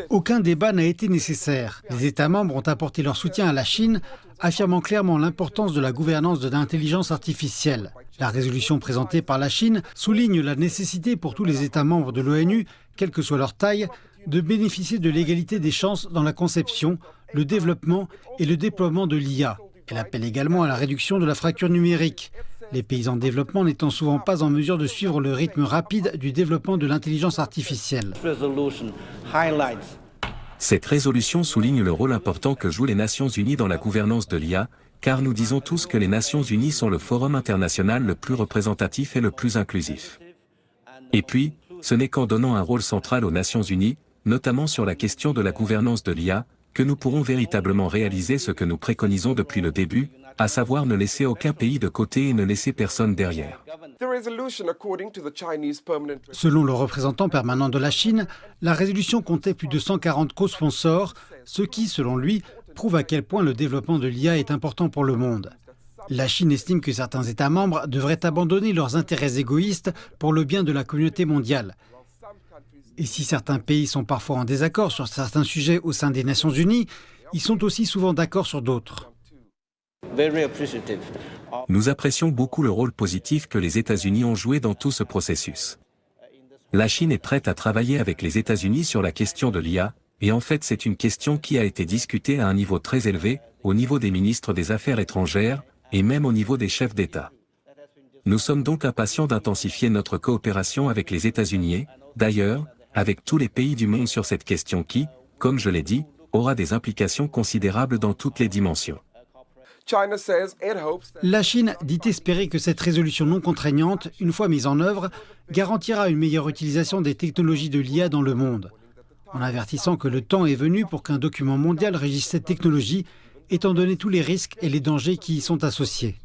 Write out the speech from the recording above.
Aucun débat n'a été nécessaire. Les États membres ont apporté leur soutien à la Chine, affirmant clairement l'importance de la gouvernance de l'intelligence artificielle. La résolution présentée par la Chine souligne la nécessité pour tous les États membres de l'ONU, quelle que soit leur taille, de bénéficier de l'égalité des chances dans la conception, le développement et le déploiement de l'IA. Elle appelle également à la réduction de la fracture numérique. Les pays en développement n'étant souvent pas en mesure de suivre le rythme rapide du développement de l'intelligence artificielle. Cette résolution souligne le rôle important que jouent les Nations Unies dans la gouvernance de l'IA, car nous disons tous que les Nations Unies sont le forum international le plus représentatif et le plus inclusif. Et puis, ce n'est qu'en donnant un rôle central aux Nations Unies, notamment sur la question de la gouvernance de l'IA, que nous pourrons véritablement réaliser ce que nous préconisons depuis le début, à savoir ne laisser aucun pays de côté et ne laisser personne derrière. Selon le représentant permanent de la Chine, la résolution comptait plus de 140 co-sponsors, ce qui, selon lui, prouve à quel point le développement de l'IA est important pour le monde. La Chine estime que certains États membres devraient abandonner leurs intérêts égoïstes pour le bien de la communauté mondiale. Et si certains pays sont parfois en désaccord sur certains sujets au sein des Nations Unies, ils sont aussi souvent d'accord sur d'autres. Nous apprécions beaucoup le rôle positif que les États-Unis ont joué dans tout ce processus. La Chine est prête à travailler avec les États-Unis sur la question de l'IA, et en fait c'est une question qui a été discutée à un niveau très élevé, au niveau des ministres des Affaires étrangères, et même au niveau des chefs d'État. Nous sommes donc impatients d'intensifier notre coopération avec les États-Unis et, d'ailleurs, avec tous les pays du monde sur cette question qui, comme je l'ai dit, aura des implications considérables dans toutes les dimensions. La Chine dit espérer que cette résolution non contraignante, une fois mise en œuvre, garantira une meilleure utilisation des technologies de l'IA dans le monde, en avertissant que le temps est venu pour qu'un document mondial régisse cette technologie, étant donné tous les risques et les dangers qui y sont associés.